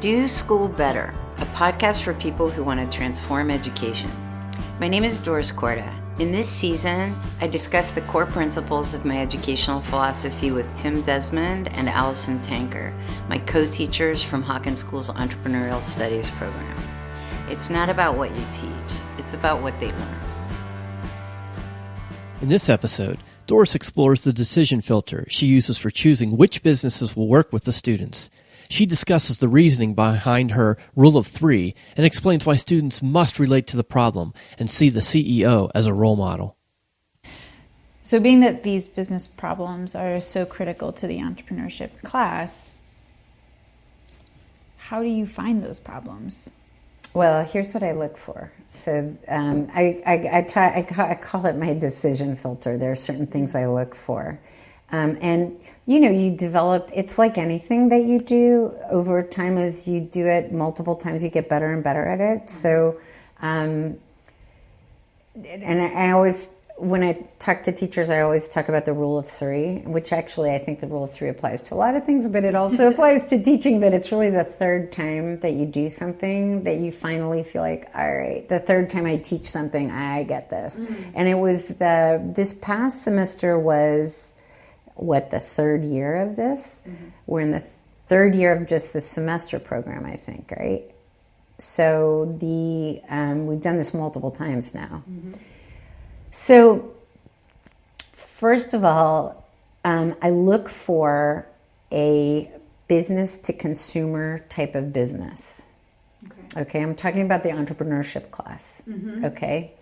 Do School Better, a podcast for people who want to transform education. My name is Doris. In this season, I discuss the core principles of my educational philosophy with Tim Desmond and Allison Tanker, my co-teachers from Hawken School's Entrepreneurial Studies program. It's not about what you teach, it's about what they learn. In this episode, Doris explores the decision filter she uses for choosing which businesses will work with the students. She discusses the reasoning behind her rule of three and explains why students must relate to the problem and see the CEO as a role model. So being that these business problems are so critical to the entrepreneurship class, how do you find those problems? Well, here's what I look for. So I call it my decision filter. There are certain things I look for. And you develop, it's like anything that you do over time. As you do it multiple times, you get better and better at it. So, and I always, when I talk to teachers, I always talk about the rule of three, which actually I think the rule of three applies to a lot of things, but it also applies to teaching, that it's really the third time that you do something that you finally feel like, all right, the third time I teach something, I get this. Mm-hmm. And it was this past semester was, the third year of this? Mm-hmm. We're in the third year of just the semester program, I think, right? So we've done this multiple times now. Mm-hmm. So first of all, I look for a business to consumer type of business. Okay, I'm talking about the entrepreneurship class. Mm-hmm. Okay,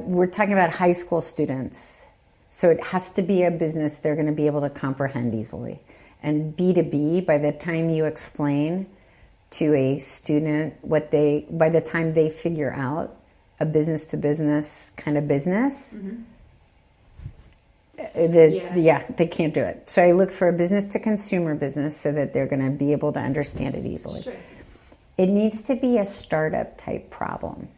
we're talking about high school students. So it has to be a business they're going to be able to comprehend easily. And B2B, by the time you explain to a student by the time they figure out a business to business kind of business, mm-hmm. They can't do it. So I look for a business to consumer business so that they're going to be able to understand it easily. Sure. It needs to be a startup type problem.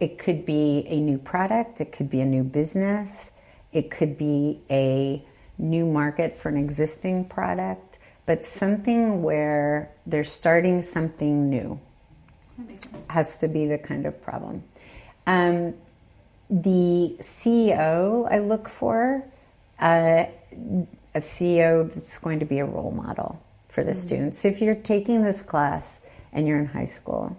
It could be a new product, it could be a new business, it could be a new market for an existing product, but something where they're starting something new. That makes sense. Has to be the kind of problem. The CEO I look for, a CEO that's going to be a role model for the mm-hmm. students. If you're taking this class and you're in high school,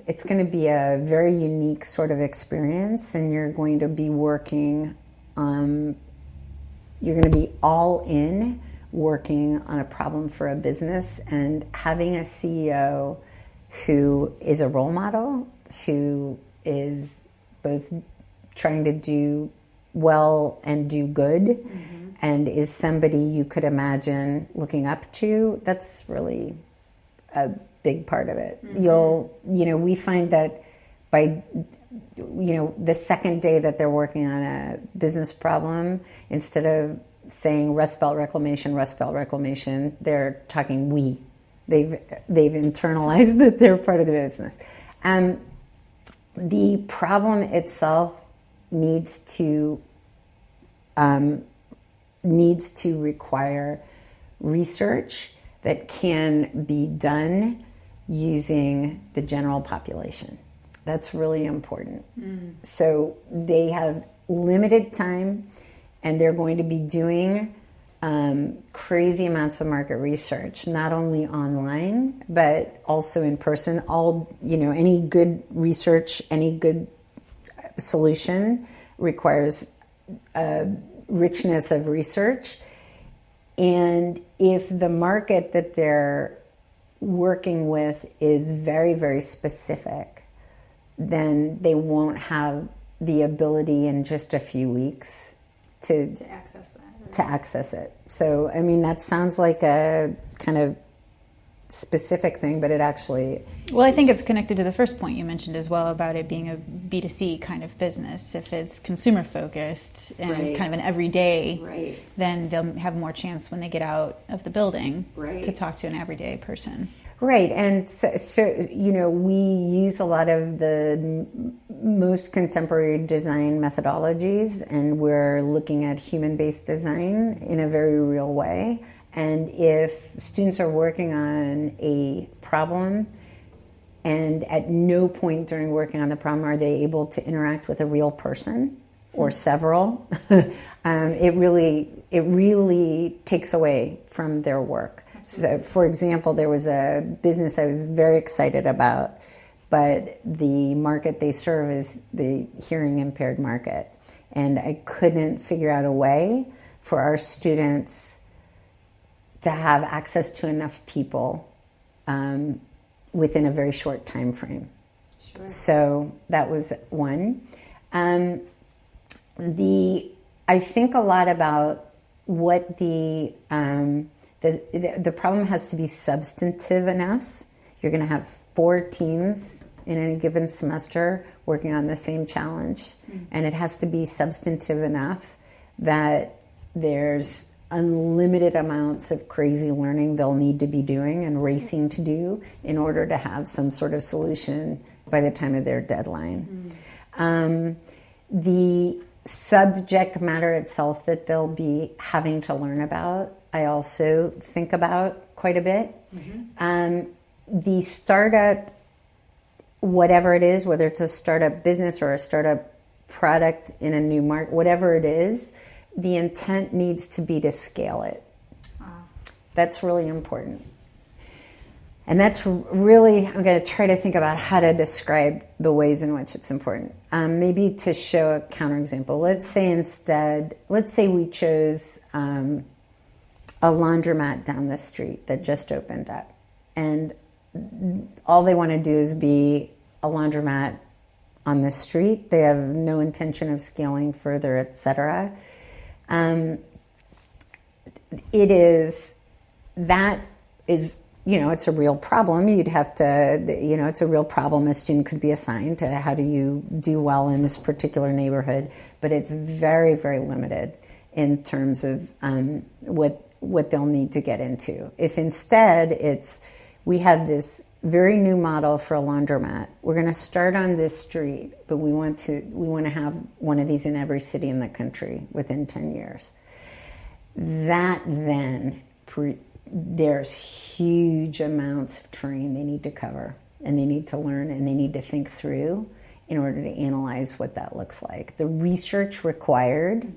it's going to be a very unique sort of experience, and you're going to be working you're going to be all in working on a problem for a business, and having a CEO who is a role model, who is both trying to do well and do good, mm-hmm. and is somebody you could imagine looking up to, that's really a big part of it. Mm-hmm. We find that by, the second day that they're working on a business problem, instead of saying Rust Belt Reclamation, they're talking we. They've internalized that they're part of the business. The problem itself needs to require research that can be done using the general population. That's really important. Mm. So they have limited time, and they're going to be doing crazy amounts of market research, not only online, but also in person. Any good research, any good solution requires richness of research. And if the market that they're working with is very, very specific, then they won't have the ability in just a few weeks to access that. Right? To access it. So, that sounds like a kind of specific thing, but it actually... Well, I think it's connected to the first point you mentioned as well about it being a B2C kind of business. If it's consumer focused and right. kind of an everyday, right. then they'll have more chance when they get out of the building right. to talk to an everyday person. Right, and so we use a lot of the most contemporary design methodologies, and we're looking at human-based design in a very real way. And if students are working on a problem, and at no point during working on the problem are they able to interact with a real person or several, it really takes away from their work. So, for example, there was a business I was very excited about, but the market they serve is the hearing impaired market. And I couldn't figure out a way for our students to have access to enough people within a very short time frame. Sure. So that was one. I think a lot about what the problem has to be substantive enough. You're going to have 4 teams in a given semester working on the same challenge. Mm-hmm. And it has to be substantive enough that there's unlimited amounts of crazy learning they'll need to be doing and racing to do in order to have some sort of solution by the time of their deadline. Mm-hmm. The subject matter itself that they'll be having to learn about, I also think about quite a bit. Mm-hmm. The startup, whatever it is, whether it's a startup business or a startup product in a new market, whatever it is, the intent needs to be to scale it. That's really important. And that's really, I'm going to try to think about how to describe the ways in which it's important. Maybe to show a counterexample. Let's say we chose a laundromat down the street that just opened up. And all they want to do is be a laundromat on the street. They have no intention of scaling further, etc. It's a real problem. You'd have to, it's a real problem a student could be assigned to how do you do well in this particular neighborhood, but it's very, very limited in terms of what they'll need to get into. If instead we have this very new model for a laundromat, we're going to start on this street, but we want to have one of these in every city in the country within 10 years. That then there's huge amounts of terrain they need to cover, and they need to learn, and they need to think through in order to analyze what that looks like. The research required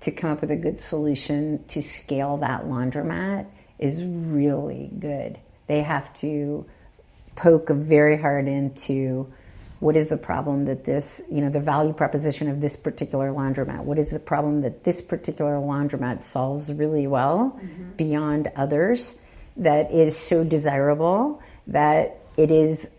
to come up with a good solution to scale that laundromat is really good. They have to poke very hard into what is the problem that the value proposition of this particular laundromat. What is the problem that this particular laundromat solves really well beyond others that is so desirable that it is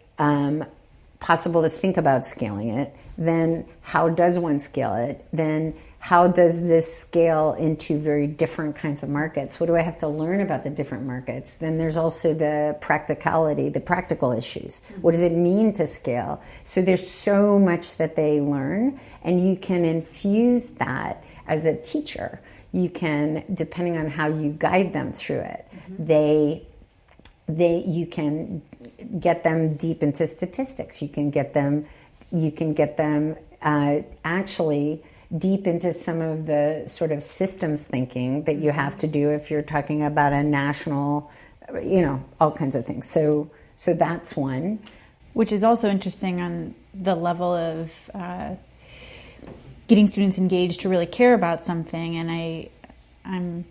possible to think about scaling it? Then how does one scale it? Then how does this scale into very different kinds of markets? What do I have to learn about the different markets? Then there's also the practicality, the practical issues. What does it mean to scale? So there's so much that they learn, and you can infuse that as a teacher. You can, depending on how you guide them through it, you can get them deep into statistics. You can get them actually deep into some of the sort of systems thinking that you have to do if you're talking about a national, all kinds of things. So that's one. Which is also interesting on the level of getting students engaged to really care about something. And I'm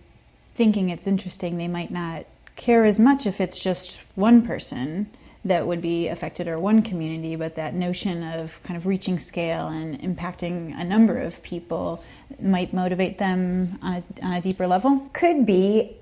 thinking it's interesting they might not care as much if it's just one person that would be affected or one community, but that notion of kind of reaching scale and impacting a number of people might motivate them on a deeper level? Could be.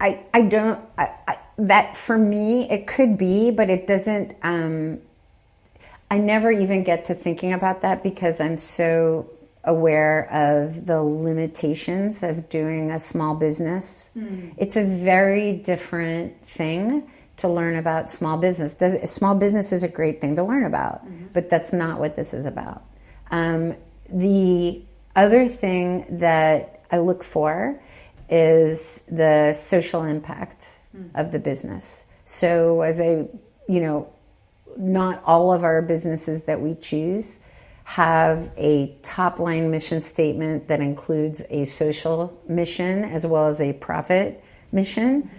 That for me, it could be, but it doesn't, I never even get to thinking about that because I'm so aware of the limitations of doing a small business. It's a very different thing to learn about small business. Small business is a great thing to learn about, but that's not what this is about. The other thing that I look for is the social impact of the business. So as I not all of our businesses that we choose have a top line mission statement that includes a social mission as well as a profit mission,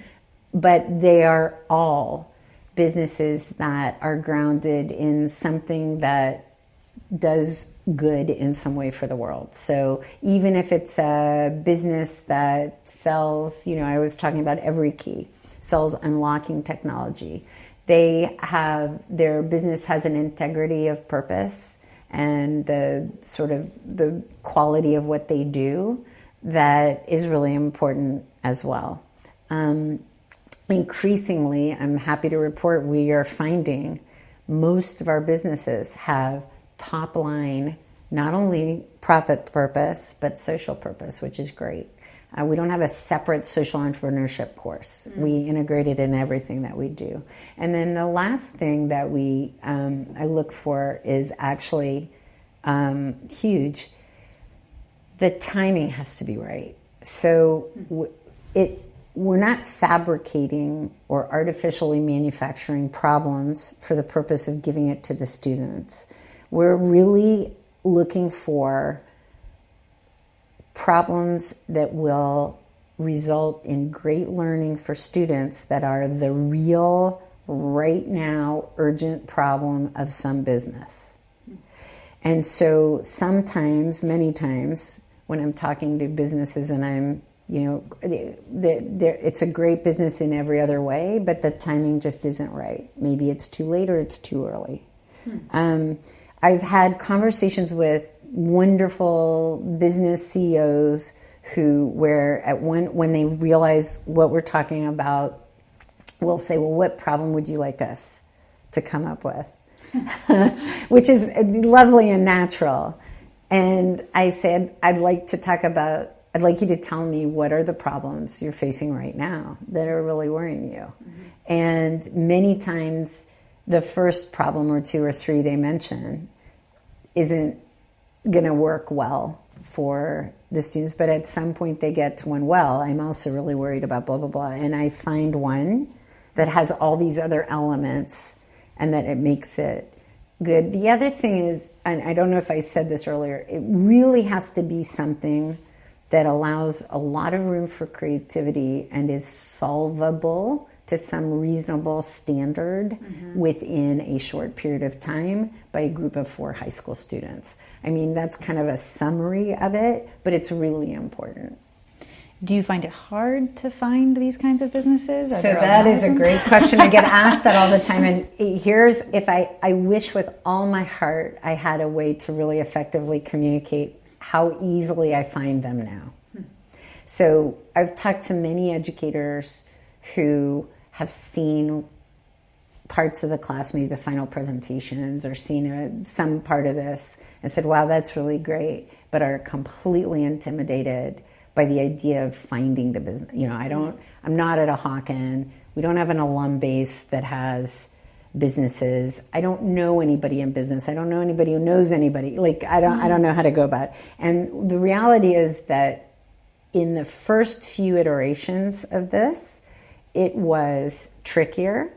but they are all businesses that are grounded in something that does good in some way for the world. So even if it's a business that sells, I was talking about Every Key, sells unlocking technology. Their business has an integrity of purpose and the sort of the quality of what they do that is really important as well. Increasingly, I'm happy to report we are finding most of our businesses have top line, not only profit purpose, but social purpose, which is great. We don't have a separate social entrepreneurship course. We integrate it in everything that we do. And then the last thing that I look for is actually huge. The timing has to be right. So we're not fabricating or artificially manufacturing problems for the purpose of giving it to the students. We're really looking for problems that will result in great learning for students that are the real, right now, urgent problem of some business. And so sometimes, many times, when I'm talking to businesses and I'm, it's a great business in every other way, but the timing just isn't right. Maybe it's too late or it's too early. I've had conversations with wonderful business CEOs when they realize what we're talking about, will say, well, what problem would you like us to come up with? Which is lovely and natural. And I said, I'd like you to tell me what are the problems you're facing right now that are really worrying you. And many times the first problem or two or three they mention isn't going to work well for the students, but at some point they get to one, well, I'm also really worried about blah, blah, blah. And I find one that has all these other elements and that it makes it good. The other thing is, and I don't know if I said this earlier, it really has to be something that allows a lot of room for creativity and is solvable to some reasonable standard within a short period of time by a group of 4 high school students. I mean, that's kind of a summary of it, but it's really important. Do you find it hard to find these kinds of businesses? So that is a great question. I get asked that all the time. And here's, I wish with all my heart I had a way to really effectively communicate how easily I find them now. So I've talked to many educators who have seen parts of the class, maybe the final presentations, or seen some part of this and said, wow, that's really great, but are completely intimidated by the idea of finding the business. I'm not at a Hawken. We don't have an alum base that has businesses. I don't know anybody in business. I don't know anybody who knows anybody. I don't know how to go about it. And the reality is that in the first few iterations of this, it was trickier,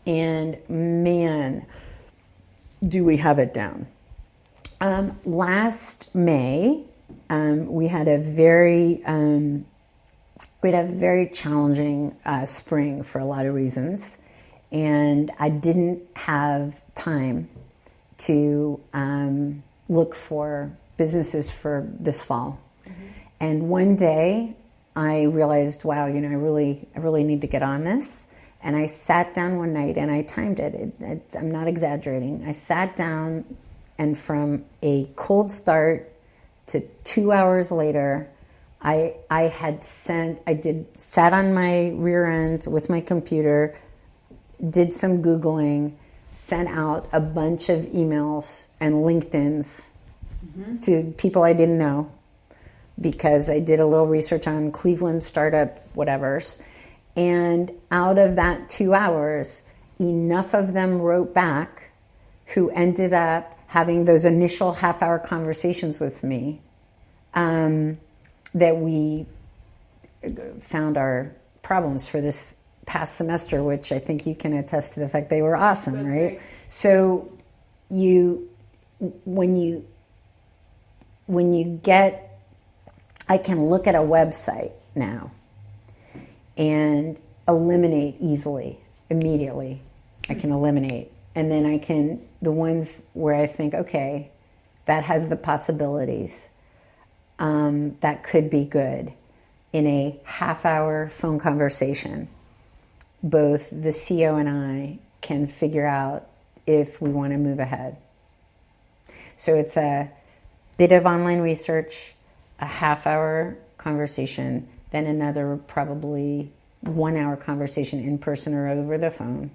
and man, do we have it down. Last May, we had a very challenging spring for a lot of reasons, and I didn't have time to look for businesses for this fall. And one day I realized, wow, I really need to get on this. And I sat down one night and I timed it. I'm not exaggerating. I sat down, and from a cold start to 2 hours later, I sat on my rear end with my computer, did some Googling, sent out a bunch of emails and LinkedIns to people I didn't know, because I did a little research on Cleveland startup whatevers. And out of that 2 hours, enough of them wrote back who ended up having those initial half-hour conversations with me that we found our problems for this past semester, which I think you can attest to the fact they were awesome, That's right? So when you get, I can look at a website now and eliminate easily, immediately. I can eliminate. And then I can, the ones where I think, okay, that has the possibilities, that could be good. In a half-hour phone conversation, both the CEO and I can figure out if we want to move ahead. So it's a bit of online research, a half-hour conversation, then another probably 1 hour conversation in person or over the phone.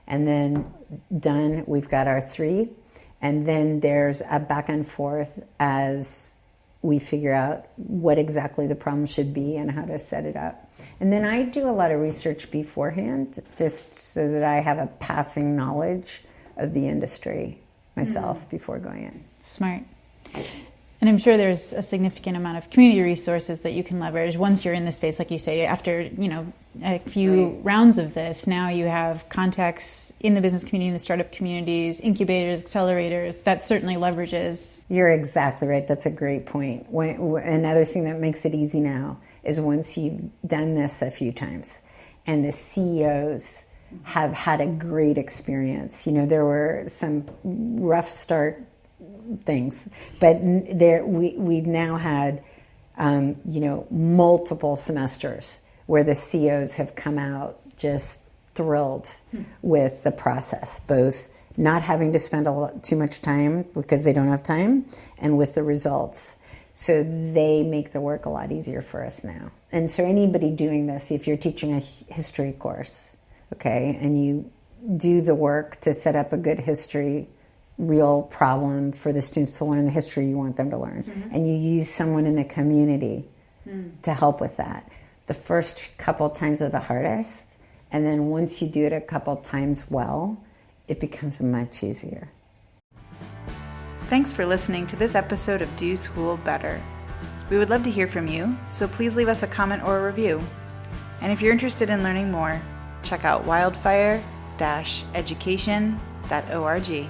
And then done, we've got our 3. And then there's a back and forth as we figure out what exactly the problem should be and how to set it up. And then I do a lot of research beforehand, just so that I have a passing knowledge of the industry myself before going in. Smart. And I'm sure there's a significant amount of community resources that you can leverage once you're in the space, like you say, after, a few rounds of this. Now you have contacts in the business community, in the startup communities, incubators, accelerators. That certainly leverages. You're exactly right. That's a great point. Another thing that makes it easy now is once you've done this a few times and the CEOs have had a great experience. There were some rough start things, but we've now had multiple semesters where the CEOs have come out just thrilled with the process, both not having to spend too much time because they don't have time, and with the results. So they make the work a lot easier for us now. And so anybody doing this, if you're teaching a history course, okay, and you do the work to set up a good history real problem for the students to learn the history you want them to learn, and you use someone in the community to help with that. The first couple times are the hardest, and then once you do it a couple times well, it becomes much easier. Thanks for listening to this episode of Do School Better. We would love to hear from you, so please leave us a comment or a review. And if you're interested in learning more, check out wildfire-education.org.